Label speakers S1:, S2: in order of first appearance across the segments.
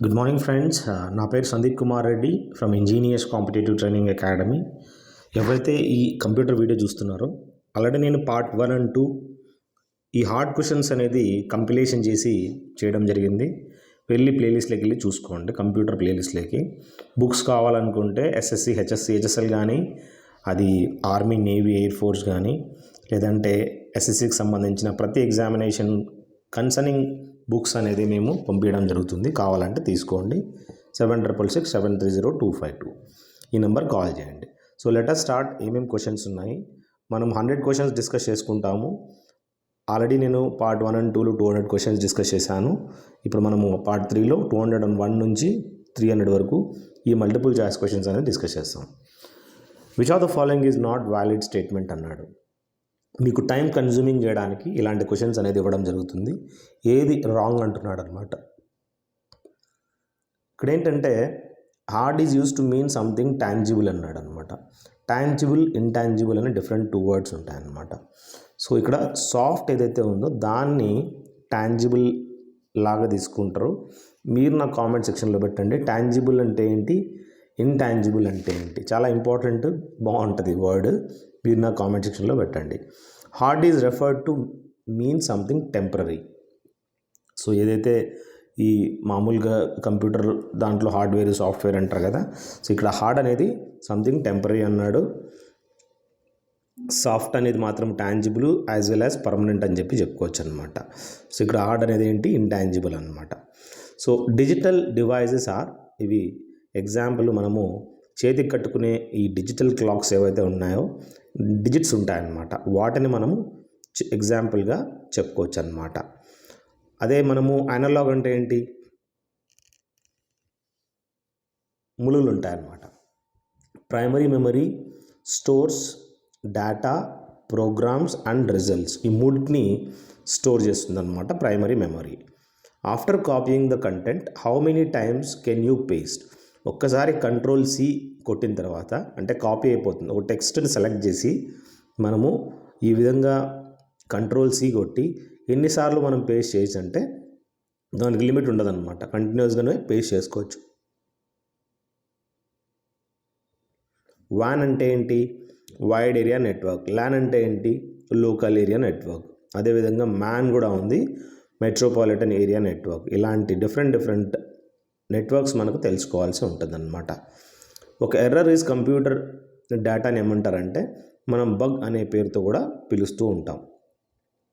S1: Good morning friends. నా పేరు Sandeep Kumar Reddy from engineers competitive training academy. ఎవరైతే ఈ కంప్యూటర్ వీడియో చూస్తున్నారో ఆల్రెడీ నేను పార్ట్ 1 అండ్ 2 ఈ హార్డ్ క్వశ్చన్స్ అనేది కంపిలేషన్ చేసి చేయడం జరిగింది. వెళ్ళి ప్లేలిస్ట్లోకి వెళ్ళి చూసుకోండి. కంప్యూటర్ ప్లేలిస్ట్లోకి బుక్స్ కావాలనుకుంటే ఎస్ఎస్సి, హెచ్ఎస్సి, హెచ్ఎస్ఎల్ కానీ, అది ఆర్మీ, నేవీ, ఎయిర్ ఫోర్స్ కానీ, లేదంటే ఎస్ఎస్సికి సంబంధించిన ప్రతి ఎగ్జామినేషన్ కన్సర్నింగ్ బుక్స్ అనేది మేము పంపించడం జరుగుతుంది. కావాలంటే తీసుకోండి. 7667302252 ఈ నెంబర్ కాల్ చేయండి. So letter start. ఏమేమి క్వశ్చన్స్ ఉన్నాయి, మనం 100 క్వశ్చన్స్ డిస్కస్ చేసుకుంటాము. ఆల్రెడీ నేను పార్ట్ 1 అండ్ 2లో 200 క్వశ్చన్స్ డిస్కస్ చేశాను. ఇప్పుడు మనము పార్ట్ 3లో 201 నుంచి 300 వరకు ఈ మల్టిపుల్ చాయిస్ క్వశ్చన్స్ అనేది డిస్కస్ చేస్తాం. Which of the following is not valid statement అన్నాడు. మీకు టైం కన్జ్యూమింగ్ చేయడానికి ఇలాంటి క్వశ్చన్స్ అనేది ఇవ్వడం జరుగుతుంది. ఏది రాంగ్ అంటున్నాడు అనమాట. ఇక్కడ ఏంటంటే hard is use to mean something tangible అన్నాడు అనమాట. టాంజిబుల్, ఇంటాంజిబుల్ అని డిఫరెంట్ 2 వర్డ్స్ ఉంటాయన్నమాట. సో ఇక్కడ సాఫ్ట్ ఏదైతే ఉందో దాన్ని టాంజిబుల్ లాగా తీసుకుంటారు. మీరు నా కామెంట్ సెక్షన్లో పెట్టండి. టాంజిబుల్ అంటే ఏంటి, ఇంటాంజిబుల్ అంటే ఏంటి, చాలా ఇంపార్టెంట్, బాగుంటుంది వర్డ్. మీరు నా కామెంట్ సెక్షన్లో పెట్టండి. Hard is referred to mean something temporary. So ఏదైతే ఈ మామూలుగా కంప్యూటర్ దాంట్లో హార్డ్వేర్, సాఫ్ట్వేర్ అంటారు కదా, సో ఇక్కడ హార్డ్ అనేది సంథింగ్ టెంపరరీ అన్నాడు. సాఫ్ట్ అనేది మాత్రం tangible as well as permanent అని చెప్పుకోవచ్చు అనమాట. సో ఇక్కడ హార్డ్ అనేది ఏంటి, ఇంటాంజిబుల్ అనమాట. సో డిజిటల్ డివైజెస్ ఆర్, ఇవి ఎగ్జాంపుల్ మనము చేతికి కట్టుకునే ఈ డిజిటల్ క్లాక్స్ ఏవైతే ఉన్నాయో డిజిట్స్ ఉంటాయన్నమాట, వాటిని మనము ఎగ్జాంపుల్గా చెప్పుకోవచ్చు అనమాట. అదే మనము అనలాగ్ అంటే ఏంటి, ములులు ఉంటాయన్నమాట. Primary memory stores data, programs and results, ఈ మూడింటిని స్టోర్ చేస్తుంది అనమాట primary memory. After copying the content how many times can you paste. ఒక్కసారి Ctrl+C కొట్టిన తర్వాత అంటే కాపీ అయిపోతుంది. ఒక టెక్స్ట్ని సెలెక్ట్ చేసి మనము ఈ విధంగా Ctrl+C కొట్టి ఎన్నిసార్లు మనం పేస్ట్ చేయొచ్చు అంటే దానికి లిమిట్ ఉండదన్నమాట. కంటిన్యూస్గానే పేస్ట్ చేసుకోవచ్చు. వాన్ అంటే ఏంటి, వైడ్ ఏరియా నెట్వర్క్. ల్యాన్ అంటే ఏంటి, లోకల్ ఏరియా నెట్వర్క్. అదేవిధంగా మ్యాన్ కూడా ఉంది, మెట్రోపాలిటన్ ఏరియా నెట్వర్క్. ఇలాంటి డిఫరెంట్ నెట్వర్క్స్ మనకు తెలుసుకోవాల్సి ఉంటుంది అన్నమాట. ఒక ఎర్రర్ ఈజ్ కంప్యూటర్ డేటాని ఏమంటారంటే మనం బగ్ అనే పేరుతో కూడా పిలుస్తూ ఉంటాం.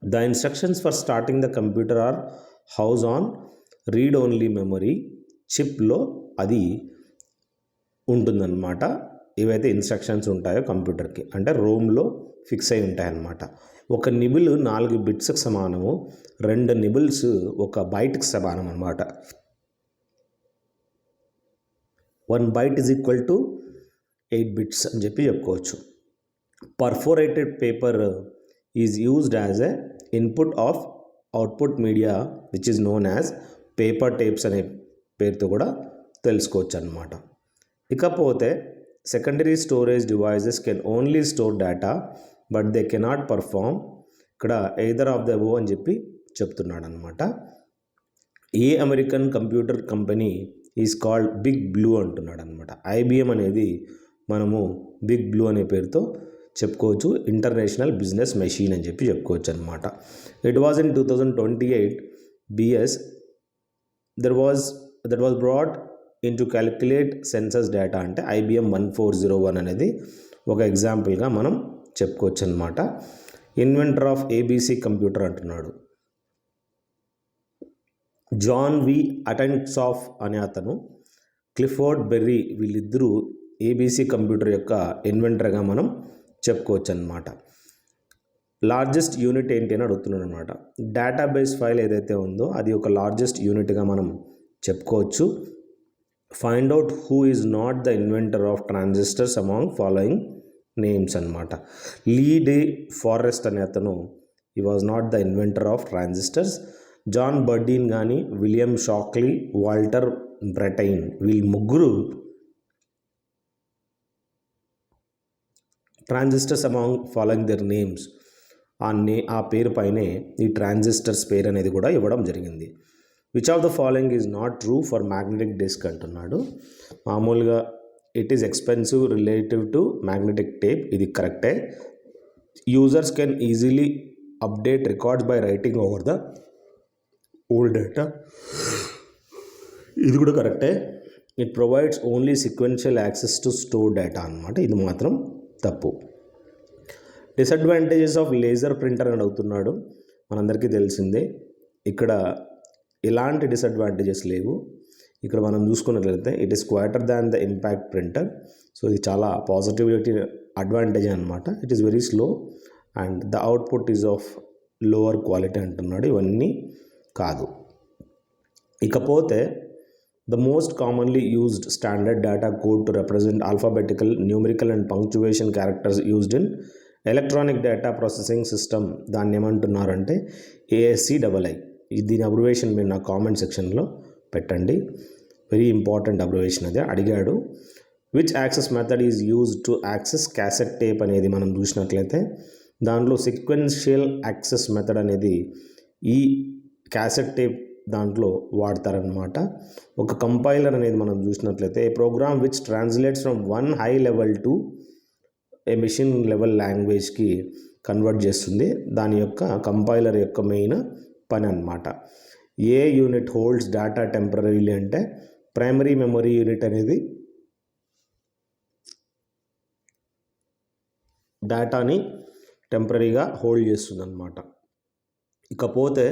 S1: The instructions for starting the computer are house on read only memory చిప్లో అది ఉంటుందన్నమాట. ఏవైతే ఇన్స్ట్రక్షన్స్ ఉంటాయో కంప్యూటర్కి అంటే రోమ్లో ఫిక్స్ అయి ఉంటాయన్నమాట. ఒక నిబుల్ 4 బిట్స్కి సమానము, 2 నిబుల్స్ 1 బైట్కి సమానం అన్నమాట. 1 byte is equal to 8 bits అని చెప్పుకోవచ్చు. Perforated paper is used as a input of output media which is known as paper tapes అనే పేరుతో కూడా తెలుసుకోవచ్చు అన్నమాట. ఇకపోతే secondary storage devices can only store data but they cannot perform. ఇక్కడ either of the above అని చెప్తున్నాడు అనమాట. A American computer company is called big blue అంటున్నాడు అనమాట. IBM అనేది మనము బిగ్ బ్లూ అనే పేరుతో చెప్పుకోవచ్చు. ఇంటర్నేషనల్ బిజినెస్ మెషిన్ అని చెప్పుకోవచ్చు అనమాట. It was in 2028 BS that was brought in to calculate census data అంటే IBM 1401 అనేది ఒక ఎగ్జాంపుల్గా మనం చెప్పుకోవచ్చు అనమాట. ఇన్వెంటర్ ఆఫ్ ABC కంప్యూటర్ అంటున్నాడు. జాన్ వి అటెన్సాఫ్ అనే అతను, క్లిఫోర్డ్ బెర్రీ, వీళ్ళిద్దరూ ABC కంప్యూటర్ యొక్క ఇన్వెంటర్గా మనం చెప్పుకోవచ్చు అనమాట. లార్జెస్ట్ యూనిట్ ఏంటి అని అడుగుతున్నాడు అనమాట. డేటాబేస్ ఫైల్ ఏదైతే ఉందో అది ఒక లార్జెస్ట్ యూనిట్గా మనం చెప్పుకోవచ్చు. Find out who is not the inventor of transistors among following names అనమాట. లీ డే ఫారెస్ట్ అనే అతను ఈ was not the inventor of transistors. John Bardeen కానీ, విలియం షాక్లీ, వాల్టర్ బ్రెటైన్, వీళ్ళు ముగ్గురు ట్రాన్సిస్టర్స్ అమాంగ్ ఫాలోయింగ్ దర్ నేమ్స్ ఆ పేరు పైనే ఈ ట్రాన్సిస్టర్స్ పేరు అనేది కూడా ఇవ్వడం జరిగింది. Which of the following is not true for magnetic disk అంటున్నాడు. మామూలుగా it is expensive relative to magnetic tape, ఇది కరెక్టే. Users can easily update records by writing over the old data, ఇది కూడా కరెక్టే. It provides only sequential access to store data అనమాట, ఇది మాత్రం తప్పు. డిసడ్వాంటేజెస్ ఆఫ్ లేజర్ ప్రింటర్ అని అడుగుతున్నాడు. మనందరికీ తెలిసిందే, ఇక్కడ ఎలాంటి డిసడ్వాంటేజెస్ లేవు. ఇక్కడ మనం చూసుకున్నట్లయితే it is quarter than the impact printer. So ఇది చాలా పాజిటివిటీ అడ్వాంటేజ్ అనమాట. It is very slow and the output is of lower quality అంటున్నాడు. ఇవన్నీ కాదు. ఇకపోతే the most commonly used standard data code to represent alphabetical, numerical and punctuation characters used in electronic data processing system, దాన్ని ఏమంటున్నారంటే ASCII. దీని abbreviation మీరు నా comment సెక్షన్లో పెట్టండి. వెరీ ఇంపార్టెంట్ అబ్రివేషన్ అది అడిగాడు. Which access method is used to access cassette tape అనేది మనం చూసినట్లయితే దాంట్లో సీక్వెన్షియల్ యాక్సెస్ మెథడ్ అనేది ఈ క్యాసెట్ టేప్ దాంట్లో వాడతారనమాట. ఒక కంపైలర్ అనేది మనం చూసినట్లయితే a program which translates from one high level to a machine level లాంగ్వేజ్కి కన్వర్ట్ చేస్తుంది. దాని యొక్క కంపైలర్ యొక్క మెయిన్ పని అన్నమాట. A unit holds data temporarily అంటే ప్రైమరీ మెమరీ యూనిట్ అనేది డేటాని టెంపరీగా హోల్డ్ చేస్తుంది అన్నమాట. ఇకపోతే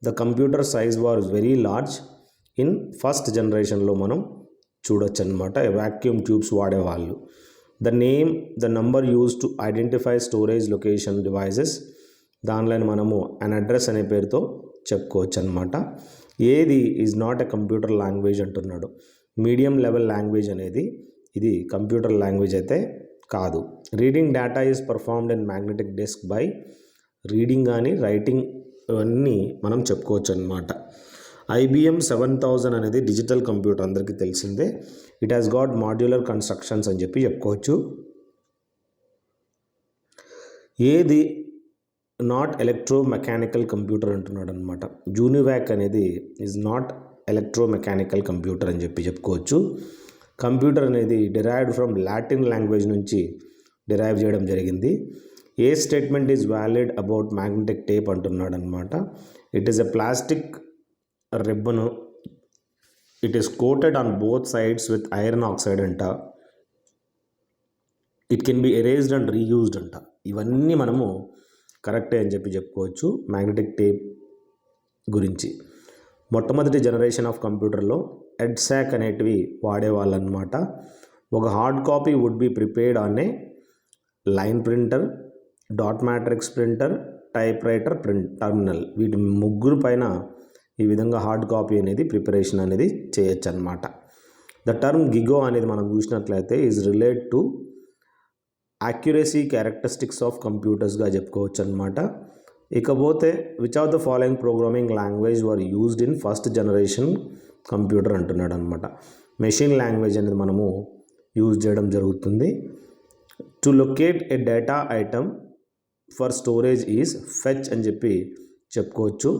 S1: the computer size was very large in first జనరేషన్లో మనం చూడొచ్చు అనమాట. వ్యాక్యూమ్ ట్యూబ్స్ వాడేవాళ్ళు. The number use to identify storage location devices, దానిలో మనము అన్ అడ్రస్ అనే పేరుతో చెప్పుకోవచ్చు అనమాట. ఏది is not a computer language అంటున్నాడు. మీడియం లెవెల్ లాంగ్వేజ్ అనేది ఇది కంప్యూటర్ లాంగ్వేజ్ అయితే కాదు. Reading data is performed in magnetic disk by reading కానీ రైటింగ్ ఇవన్నీ మనం చెప్పుకోవచ్చు అనమాట. IBM 7000 అనేది డిజిటల్ కంప్యూటర్ అందరికీ తెలిసిందే. It has got modular constructions అని చెప్పి చెప్పుకోవచ్చు. ఏది నాట్ ఎలక్ట్రోమెకానికల్ కంప్యూటర్ అంటున్నాడు అనమాట. జూనివాక్ అనేది ఈజ్ నాట్ ఎలక్ట్రోమెకానికల్ కంప్యూటర్ అని చెప్పి చెప్పుకోవచ్చు. కంప్యూటర్ అనేది డిరైవ్డ్ ఫ్రమ్ లాటిన్ లాంగ్వేజ్ నుంచి డిరైవ్ చేయడం జరిగింది. A statement is valid about magnetic tape అంటున్నాడు అనమాట. It is a plastic ribbon, it is coated on both sides with iron oxide అంట. It can be erased and reused అంట. ఇవన్నీ మనము కరెక్టే అని చెప్పి చెప్పుకోవచ్చు మ్యాగ్నెటిక్ టేప్ గురించి. మొట్టమొదటి జనరేషన్ ఆఫ్ కంప్యూటర్లో EDSAC అనేటివి వాడేవాళ్ళు అనమాట. ఒక hard copy would be prepared on a line printer, dot matrix printer, typewriter terminal. వీటి ముగ్గురు పైన ఈ విధంగా హార్డ్ కాపీ అనేది ప్రిపరేషన్ అనేది చేయొచ్చు అనమాట. ద టర్మ్ గిగో అనేది మనం చూసినట్లయితే is relate to accuracy characteristics of కంప్యూటర్స్గా చెప్పుకోవచ్చు అనమాట. ఇకపోతే which of the following programming language were used in first generation computer అంటున్నాడు అనమాట. మెషిన్ లాంగ్వేజ్ అనేది మనము యూజ్ చేయడం జరుగుతుంది. To locate a data item for storage is fetch అని చెప్పి చెప్పుకోవచ్చు.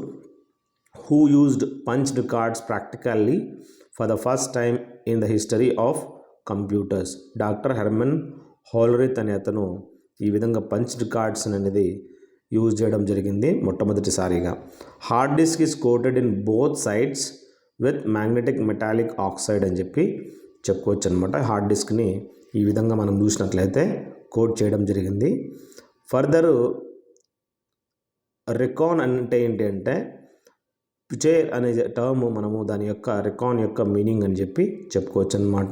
S1: Who used punched cards practically for the first time in the history of computers? Doctor Herman Hollerith అనే అతను ఈ విధంగా పంచ్డ్ కార్డ్స్ అనేది యూజ్ చేయడం జరిగింది మొట్టమొదటిసారిగా. Hard disk is coated in both sides with magnetic metallic oxide అని చెప్పి చెప్పుకోవచ్చు అనమాట. హార్డ్ డిస్క్ని ఈ విధంగా మనం చూసినట్లయితే కోట్ చేయడం జరిగింది. ఫర్దర్ రికాన్ అంటే ఏంటి అంటే పిచర్ అనే టర్మ్ మనము దాని యొక్క రికాన్ యొక్క మీనింగ్ అని చెప్పి చెప్పుకోవచ్చు అనమాట.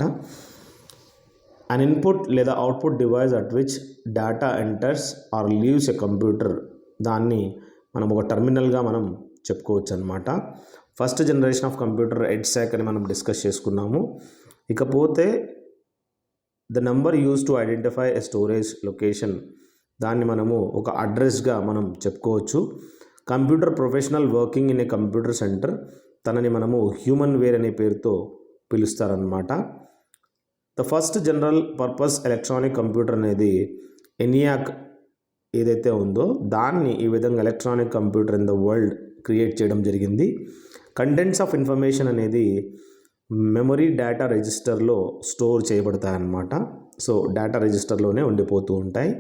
S1: అన్ ఇన్పుట్ లేదా output device at which data enters or leaves a computer, దాన్ని మనం ఒక టర్మినల్గా మనం చెప్పుకోవచ్చు అనమాట. First generation of computer EDSAC అని మనం డిస్కస్ చేసుకున్నాము. ఇకపోతే the number use to identify a storage location, దాన్ని మనము ఒక అడ్రస్గా మనం చెప్పుకోవచ్చు. Computer professional working in a computer centre, తనని మనము హ్యూమన్ వేర్ అనే పేరుతో పిలుస్తారనమాట. The first general purpose electronic computer అనేది ENIAC ఏదైతే ఉందో దాన్ని ఈ విధంగా electronic computer in the world create చేయడం జరిగింది. కంటెంట్స్ ఆఫ్ ఇన్ఫర్మేషన్ అనేది మెమరీ డేటా రిజిస్టర్లో స్టోర్ చేయబడతాయి అన్నమాట. సో డేటా రిజిస్టర్లోనే ఉండిపోతూ ఉంటాయి.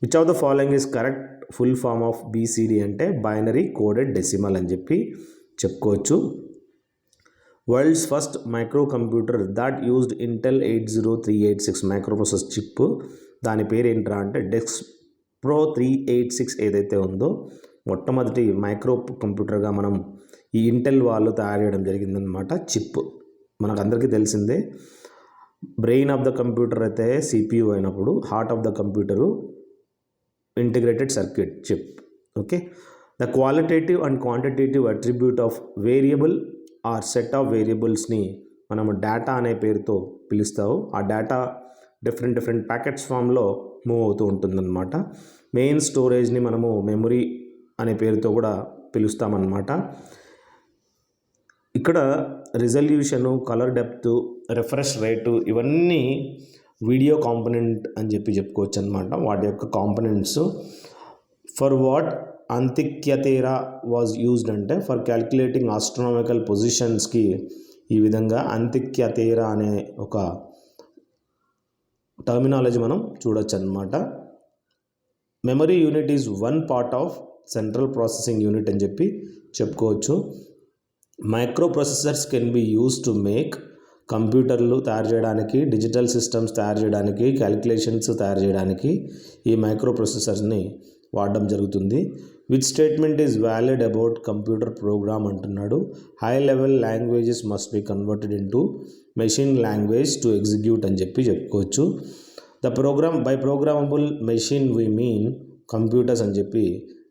S1: Which of the following is correct full form of BCD అంటే బైనరీ కోడెడ్ డెసిమల్ అని చెప్పి చెప్పుకోవచ్చు. World's first microcomputer that used Intel 80386 microprocessor chip, దాని పేరు ఏంట్రా అంటే డెక్స్ ప్రో 386 ఏదైతే ఉందో మొట్టమొదటి మైక్రో కంప్యూటర్గా మనం ఈ ఇంటెల్ వాళ్ళు తయారు చేయడం జరిగిందనమాట. చిప్ మనకు అందరికీ తెలిసిందే, బ్రెయిన్ ఆఫ్ ద కంప్యూటర్ అయితే సిపియు అయినప్పుడు heart of the computer integrated circuit chip. Okay, the qualitative and quantitative attribute of variable or set of వేరియబుల్స్ని మనము డేటా అనే పేరుతో పిలుస్తావు. ఆ డేటా డిఫరెంట్ ప్యాకెట్స్ ఫామ్లో మూవ్ అవుతూ ఉంటుందన్నమాట. మెయిన్ స్టోరేజ్ని మనము మెమరీ అనే పేరుతో కూడా పిలుస్తామన్నమాట. ఇక్కడ resolution, colour depth, refresh rate ఇవన్నీ వీడియో కాంపోనెంట్ అని చెప్పుకోవచ్చు అనమాట. వాటి యొక్క components. For what Antikythera was used అంటే ఫర్ క్యాలిక్యులేటింగ్ ఆస్ట్రానమికల్ పొజిషన్స్కి ఈ విధంగా అంతిక్యతేరా అనే ఒక టర్మినాలజీ మనం చూడొచ్చు అనమాట. Memory unit is one part of central processing unit అని చెప్పుకోవచ్చు. Micro processors can be use to make కంప్యూటర్లు తయారు చేయడానికి, డిజిటల్ సిస్టమ్స్ తయారు చేయడానికి, క్యాలిక్యులేషన్స్ తయారు చేయడానికి ఈ మైక్రో ప్రాసెసర్స్ని వాడడం జరుగుతుంది. Which statement is valid about computer program అంటున్నాడు. High level languages must be converted into machine language to execute అని చెప్పుకోవచ్చు. The program by programmable machine we mean computers అని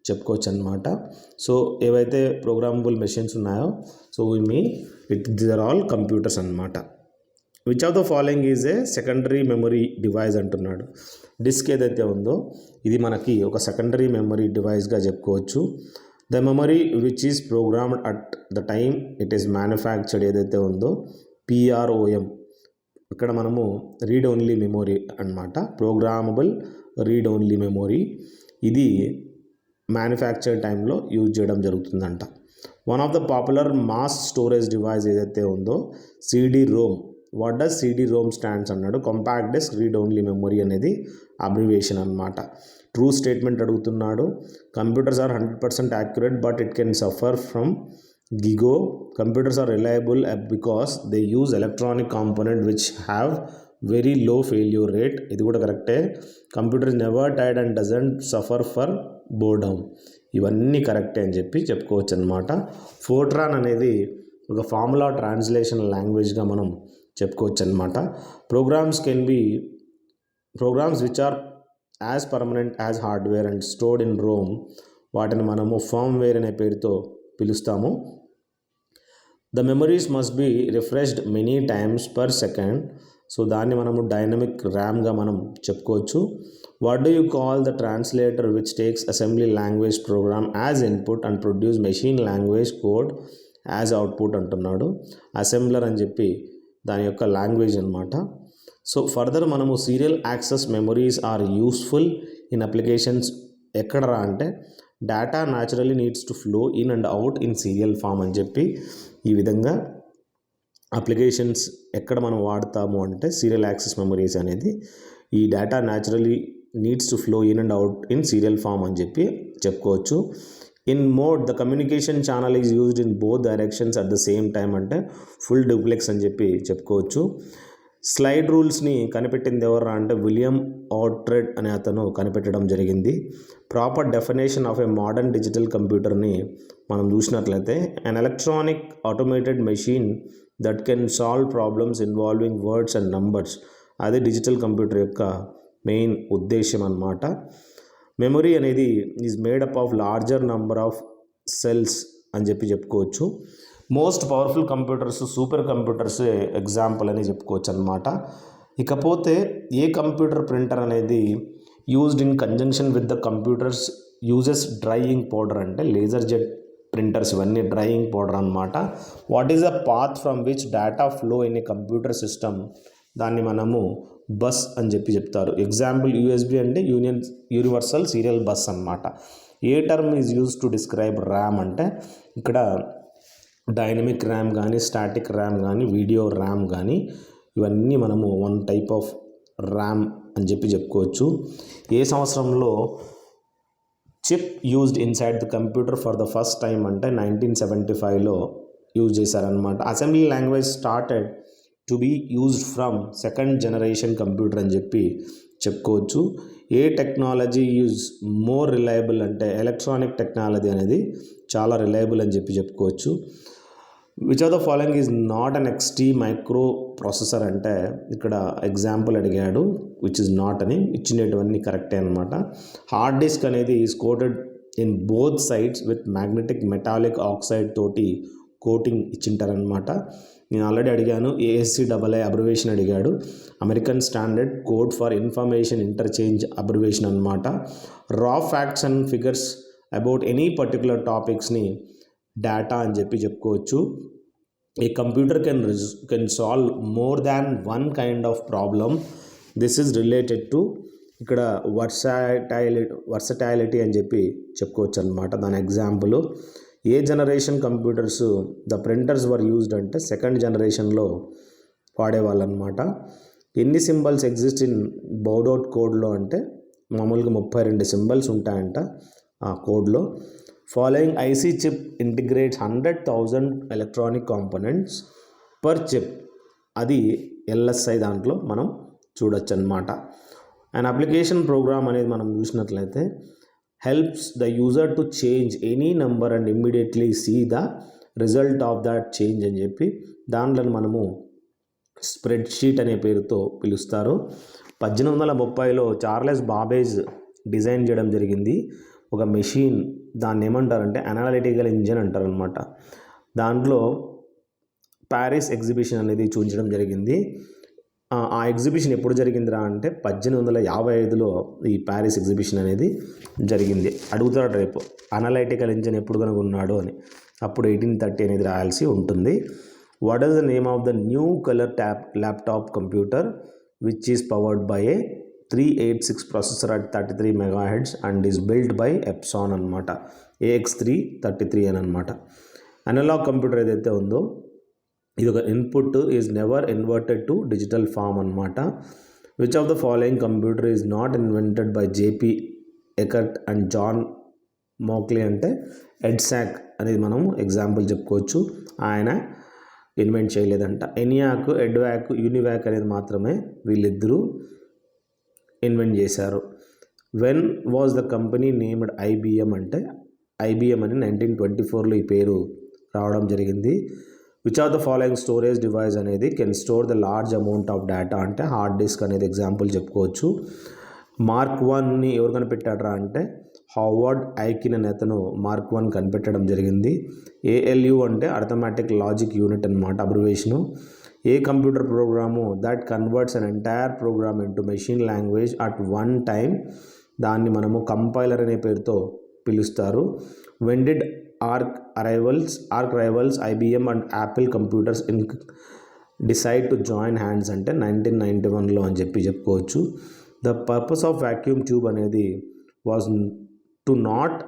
S1: చెప్పుకోవచ్చు అనమాట. సో ఏవైతే ప్రోగ్రామబుల్ మెషిన్స్ ఉన్నాయో so we mean these are all computers అనమాట. Which of the following is a secondary memory device అంటున్నాడు. Disk ఏదైతే ఉందో ఇది మనకి ఒక సెకండరీ మెమరీ డివైస్గా చెప్పుకోవచ్చు. The memory which is programmed at the time it is manufactured ఏదైతే ఉందో PROM, ఇక్కడ మనము రీడ్ ఓన్లీ మెమొరీ అన్నమాట. ప్రోగ్రామబుల్ రీడ్ ఓన్లీ మెమొరీ ఇది మ్యానుఫ్యాక్చర్ టైంలో యూజ్ చేయడం జరుగుతుందంట. One of the popular mass storage device ఏదైతే ఉందో CD-ROM. What does CD-ROM stands అన్నాడు. Compact disk read only memory అనేది అబ్రివేషన్ అనమాట. ట్రూ స్టేట్మెంట్ అడుగుతున్నాడు. Computers are 100% accurate but it can suffer from GIGO. Computers are reliable because they use electronic component which have very low failure rate. ఇది కూడా కరెక్టే. Computer is never tired and doesn't suffer for boredom. ఇవన్నీ కరెక్టే అని చెప్పుకోవచ్చు అనమాట. Fortran అనేది ఒక ఫార్ములా ట్రాన్స్లేషన్ లాంగ్వేజ్గా మనం చెప్పుకోవచ్చు అనమాట. Programs which are as permanent as hardware and stored in ROM వాటిని మనము ఫర్మ్వేర్ అనే పేరుతో పిలుస్తాము. The memories must be refreshed many times per second. So దాన్ని మనము డైనమిక్ ర్యామ్గా మనం చెప్పుకోవచ్చు. What do you call the translator which takes assembly language program as input and produce machine language code as output అంటున్నాడు. Assembler అని దాని యొక్క language అనమాట. సో ఫర్దర్ మనము serial access memories are useful in applications ఎక్కడరా అంటే data naturally needs to flow in and out in serial form అని ఈ విధంగా అప్లికేషన్స్ ఎక్కడ మనం వాడతాము అంటే సీరియల్ యాక్సెస్ మెమరీస్ అనేది ఈ data naturally needs to flow in and out in serial form అని చెప్పుకోవచ్చు. In mode the communication channel is used in both directions at the same time అంటే ఫుల్ డూప్లెక్స్ అని చెప్పుకోవచ్చు. స్లైడ్ రూల్స్ని కనిపెట్టింది ఎవరా అంటే విలియం ఆర్ట్రెడ్ అనే అతను కనిపెట్టడం జరిగింది. Proper definition of a modern digital కంప్యూటర్ని మనం చూసినట్లయితే an electronic automated machine that can solve problems involving words and numbers. అదే డిజిటల్ కంప్యూటర్ యొక్క మెయిన్ ఉద్దేశం అన్నమాట. మెమరీ అనేది is made up of larger number of cells అని చెప్పుకోవచ్చు. Most powerful computers super computers example అని చెప్పుకోవచ్చు అనమాట. ఇకపోతే ఏ కంప్యూటర్ ప్రింటర్ అనేది used in conjunction with the computers uses drying powder అంటే లేజర్ జెట్ ప్రింటర్స్ ఇవన్నీ డ్రైయింగ్ పౌడర్ అనమాట. What is the path from which data flow in a computer system, దాన్ని మనము బస్ అని చెప్తారు. ఎగ్జాంపుల్ USB అంటే universal serial bus అనమాట. A term is use to describe RAM అంటే ఇక్కడ డైనమిక్ ర్యామ్ కానీ, స్టాటిక్ ర్యామ్ కానీ, వీడియో ర్యామ్ కానీ, ఇవన్నీ మనము వన్ టైప్ ఆఫ్ ర్యామ్ అని చెప్పుకోవచ్చు. ఏ సంవత్సరంలో chip used inside the computer for the first time అంటే 1975లో యూజ్ చేశారనమాట. Assembly language started to be used from second generation computer అని చెప్పుకోవచ్చు. ఏ టెక్నాలజీ యూజ్ మోర్ రిలయబుల్ అంటే ఎలక్ట్రానిక్ టెక్నాలజీ అనేది చాలా రిలయబుల్ అని చెప్పుకోవచ్చు. Which of the following is not an XT micro processor అంటే ఇక్కడ ఎగ్జాంపుల్ అడిగాడు, విచ్ ఇస్ నాట్ అని. ఇచ్చినటువన్నీ కరెక్టే అనమాట. హార్డ్ డిస్క్ అనేది is coated in both sides with magnetic metallic oxide తోటి కోటింగ్ ఇచ్చింటారనమాట. నేను ఆల్రెడీ అడిగాను, ASCII అబ్రివేషన్ అడిగాడు. American standard code for information interchange abbreviation అనమాట. Raw facts and figures about any particular టాపిక్స్ని డేటా అని చెప్పుకోవచ్చు. A computer can solve more than one kind of problem. This is related to ఇక్కడ versatility అని చెప్పుకోవచ్చు అనమాట. దాని example a generation computers the printers were used అంటే second జనరేషన్లో వాడేవాళ్ళు అనమాట. ఎన్ని సింబల్స్ ఎగ్జిస్ట్ ఇన్ బౌడౌట్ కోడ్లో అంటే మామూలుగా 32 సింబల్స్ ఉంటాయంట ఆ కోడ్లో. Following IC chip integrates 100,000 electronic components per chip. అది LSI దాంట్లో మనం చూడొచ్చు అనమాట. అండ్ అప్లికేషన్ ప్రోగ్రామ్ అనేది మనం చూసినట్లయితే helps the user to change any number and immediately see the result of that change అని దాంట్లో మనము స్ప్రెడ్ షీట్ అనే పేరుతో పిలుస్తారు. 1830లో చార్లెస్ బాబేజ్ డిజైన్ చేయడం జరిగింది ఒక మెషిన్. దాన్ని ఏమంటారంటే అనలిటికల్ ఇంజిన్ అంటారనమాట. దాంట్లో ప్యారిస్ ఎగ్జిబిషన్ అనేది చూపించడం జరిగింది. ఆ ఎగ్జిబిషన్ ఎప్పుడు జరిగిందిరా అంటే 1855లో ఈ ప్యారిస్ ఎగ్జిబిషన్ అనేది జరిగింది. అడుగుతాడు రేపు అనలైటికల్ ఇంజిన్ ఎప్పుడు కనుగొన్నాడు అని. అప్పుడు 1830 అనేది రాయాల్సి ఉంటుంది. What is the name of the new colour laptop computer which is powered by A 386 processor at 33 MHz and is build by ఎప్సాన్ అనమాట. AX333 అని అనమాట. అనలాగ్ కంప్యూటర్ ఏదైతే ఉందో ఇది ఒక input is never inverted to digital form అనమాట. Which of the following computer is not invented by JP Eckert and John Mauchly అంటే EDSAC అనేది మనం ఎగ్జాంపుల్ చెప్పుకోవచ్చు. ఆయన ఇన్వెంట్ చేయలేదంట. ENIAC, EDVAC, UNIVAC అనేది మాత్రమే వీళ్ళిద్దరూ ఇన్వెంట్ చేశారు. When was the company named IBM అంటే IBM అని 1924లో ఈ పేరు రావడం జరిగింది. Which are the following storage device అనేది can store the large amount of data అంటే హార్డ్ డిస్క్ అనేది ఎగ్జాంపుల్ చెప్పుకోవచ్చు. Mark 1ని ఎవరు కనిపెట్టారా అంటే హార్వర్డ్ ఐకిన్ అనే అతను Mark 1 కనిపెట్టడం జరిగింది. ALU అంటే అర్థమెటిక్ లాజిక్ యూనిట్ అనమాట abbreviation. A computer program that converts an entire program into machine language at one time దాన్ని మనము కంపైలర్ అనే పేరుతో పిలుస్తారు. When did arch rivals IBM and Apple computers decide to join hands అంటే 1991లో అని చెప్పుకోవచ్చు. The purpose of vacuum tube అనేది was to not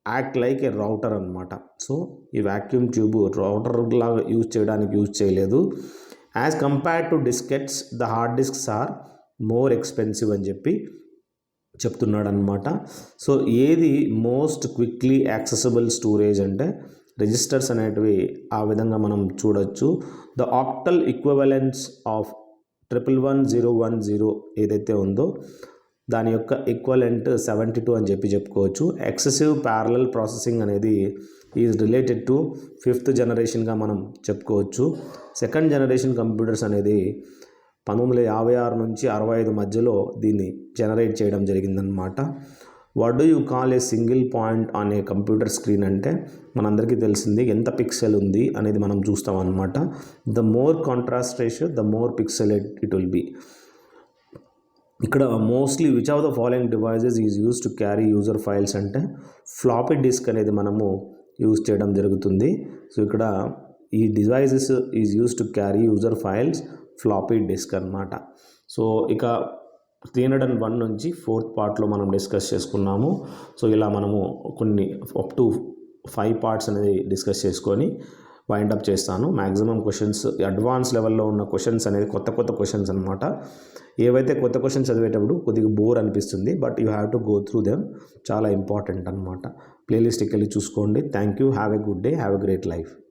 S1: act like a router అనమాట. సో ఈ వాక్యూమ్ ట్యూబ్ రౌటర్ లాగా యూజ్ చేయలేదు. As compared to డిస్కెట్స్ the hard disks are more expensive అని చెప్తున్నాడు అనమాట. సో ఏది మోస్ట్ క్విక్లీ యాక్సెసిబుల్ స్టోరేజ్ అంటే రిజిస్టర్స్ అనేటివి ఆ విధంగా మనం చూడొచ్చు. ద ఆక్టల్ ఈక్వివలెన్స్ ఆఫ్ 111010 ఏదైతే ఉందో దాని యొక్క ఈక్వలెంట్ 72 అని చెప్పుకోవచ్చు. ఎక్సెసివ్ ప్యారలల్ ప్రాసెసింగ్ అనేది ఈజ్ రిలేటెడ్ టు 5th జనరేషన్గా మనం చెప్పుకోవచ్చు. సెకండ్ జనరేషన్ కంప్యూటర్స్ అనేది 1956 నుంచి 65 మధ్యలో దీన్ని జనరేట్ చేయడం జరిగిందనమాట. What do you call a single point on a computer screen అంటే మనందరికీ తెలిసింది ఎంత పిక్సెల్ ఉంది అనేది మనం చూస్తాం అనమాట. The more contrast ratio the more pixel it will be. ఇక్కడ mostly which of the following devices is use to carry user files అంటే ఫ్లాపీ డిస్క్ అనేది మనము యూజ్ చేయడం జరుగుతుంది. సో ఇక్కడ ఈ devices is use to carry user files floppy disk అనమాట. So ఇక 301 నుంచి 4th పార్ట్లో మనం డిస్కస్ చేసుకున్నాము. సో ఇలా మనము కొన్ని అప్ టు 5 పార్ట్స్ అనేది డిస్కస్ చేసుకొని వైండప్ చేస్తాను. మ్యాక్సిమం క్వశ్చన్స్ అడ్వాన్స్ లెవెల్లో ఉన్న క్వశ్చన్స్ అనేది కొత్త క్వశ్చన్స్ అనమాట. ఏవైతే కొత్త క్వశ్చన్స్ చదివేటప్పుడు కొద్దిగా బోర్ అనిపిస్తుంది, but you have to go through them. చాలా ఇంపార్టెంట్ అనమాట. ప్లేలిస్ట్కి వెళ్ళి చూసుకోండి. Thank you. Have a good day. Have a great life.